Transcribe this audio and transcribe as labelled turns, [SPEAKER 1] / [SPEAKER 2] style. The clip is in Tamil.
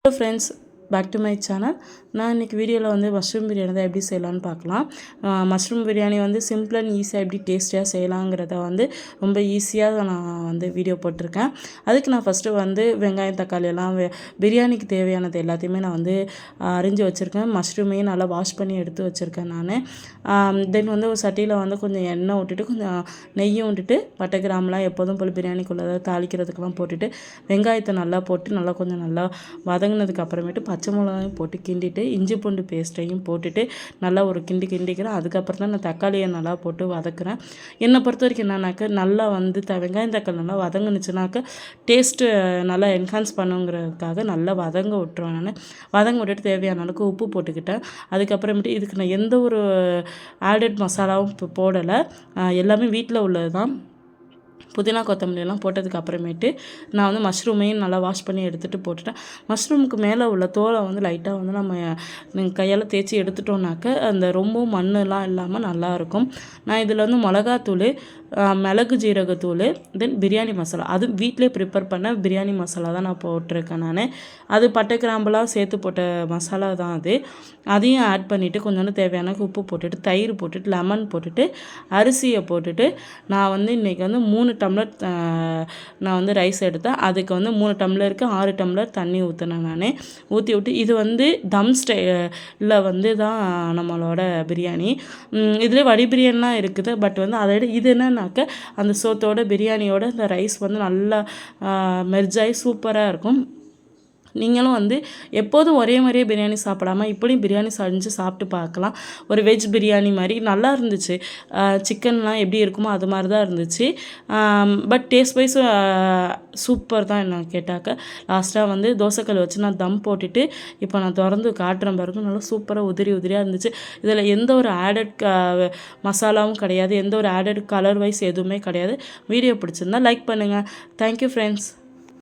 [SPEAKER 1] Hello friends, back to my channel. நான் இன்றைக்கி வீடியோவில் வந்து மஷ்ரூம் பிரியாணி தான் எப்படி செய்யலான்னு பார்க்கலாம். மஷ்ரூம் பிரியாணி வந்து சிம்பிள் அண்ட் ஈஸியாக எப்படி டேஸ்டியாக செய்யலாங்கிறத வந்து ரொம்ப ஈஸியாக நான் வந்து வீடியோ போட்டிருக்கேன். அதுக்கு நான் ஃபஸ்ட்டு வந்து வெங்காயம் தக்காளி எல்லாம் பிரியாணிக்கு தேவையானது எல்லாத்தையுமே நான் வந்து அரிஞ்சு வச்சுருக்கேன். மஷ்ரூமையும் நல்லா வாஷ் பண்ணி எடுத்து வச்சுருக்கேன் நான். தென் வந்து ஒரு சட்டியில் வந்து கொஞ்சம் எண்ணெய் விட்டுட்டு கொஞ்சம் நெய்யும் விட்டுட்டு பட்டை கிராம்பெலாம் எப்போதும் போல் பிரியாணிக்குள்ளே தாளிக்கிறதுக்கெலாம் போட்டுட்டு வெங்காயத்தை நல்லா போட்டு நல்லா கொஞ்சம் நல்லா வதங்கினதுக்கு அப்புறமேட்டு பச்சை மிளகாயும் போட்டு கிண்டிட்டு இஞ்சி பூண்டு பேஸ்ட்டையும் போட்டுட்டு நல்லா ஒரு கிண்டிக்கிறேன். அதுக்கப்புறம் தான் நான் தக்காளியை நல்லா போட்டு வதக்குறேன். என்னை பொறுத்த வரைக்கும் என்னன்னாக்க நல்லா வந்து வெங்காயம் தக்காளி நல்லா வதங்குனுச்சுனாக்க டேஸ்ட்டு நல்லா என்ஹான்ஸ் பண்ணுங்கிறதுக்காக நல்லா வதங்க விட்டுருவேன். நான் வதங்க விட்டுட்டு தேவையான அளவுக்கு உப்பு போட்டுக்கிட்டேன். அதுக்கப்புறமேட்டு இதுக்கு நான் எந்த ஒரு ஆடட் மசாலாவும் இப்போ போடலை. எல்லாமே வீட்டில் உள்ளது தான். புதினா கொத்தமல்லியெல்லாம் போட்டதுக்கு அப்புறமேட்டு நான் வந்து மஷ்ரூமையும் நல்லா வாஷ் பண்ணி எடுத்துகிட்டு போட்டுட்டேன். மஷ்ரூமுக்கு மேலே உள்ள தோலை வந்து லைட்டாக வந்து நம்ம கையால் தேய்ச்சி எடுத்துட்டோம்னாக்க அந்த ரொம்பவும் மண்ணெலாம் இல்லாமல் நல்லாயிருக்கும். நான் இதில் வந்து மிளகாத்தூள், மிளகு ஜீரகத்தூள், தென் பிரியாணி மசாலா, அது வீட்டிலே ப்ரிப்பேர் பண்ண பிரியாணி மசாலா தான் நான் போட்டிருக்கேன். நான் அது பட்டை கிராம்பெலாம் சேர்த்து போட்ட மசாலா தான் அது. அதையும் ஆட் பண்ணிவிட்டு கொஞ்சோண்டு தேவையான உப்பு போட்டுட்டு தயிர் போட்டுட்டு லெமன் போட்டுட்டு அரிசியை போட்டுட்டு நான் வந்து இன்றைக்கி வந்து 3 டம்ளர் நான் வந்து ரைஸ் எடுத்தேன். அதுக்கு வந்து 3 டம்ளருக்கு 6 டம்ளர் தண்ணி ஊற்றினேன். நான் ஊற்றி விட்டு இது வந்து தம் ஸ்டைலில் வந்து தான் நம்மளோட பிரியாணி. இதில் வடி பிரியாணிலாம் இருக்குது. பட் வந்து அதை விட இது என்னன்னாக்க அந்த சோத்தோட பிரியாணியோட இந்த ரைஸ் வந்து நல்லா மெர்ஜாகி சூப்பராக இருக்கும். நீங்களும் வந்து எப்போதும் ஒரே மாதிரியே பிரியாணி சாப்பிடாமல் இப்படியும் பிரியாணி செஞ்சு சாப்பிட்டு பார்க்கலாம். ஒரு வெஜ் பிரியாணி மாதிரி நல்லா இருந்துச்சு. சிக்கன்லாம் எப்படி இருக்குமோ அது மாதிரி தான் இருந்துச்சு. பட் டேஸ்ட் வைஸ் சூப்பர் தான் என்ன கேட்டாக்க. லாஸ்ட்டாக வந்து தோசைக்கல் வச்சு நான் தம் போட்டுட்டு இப்போ நான் திறந்து காட்டுறேன் பாருங்க. நல்லா சூப்பராக உதிரியாக இருந்துச்சு. இதில் எந்த ஒரு ஆடட் மசாலாவும் கிடையாது, எந்த ஒரு ஆடட் கலர் வைஸ் எதுவுமே கிடையாது. வீடியோ பிடிச்சிருந்தா லைக் பண்ணுங்கள். Thank you friends.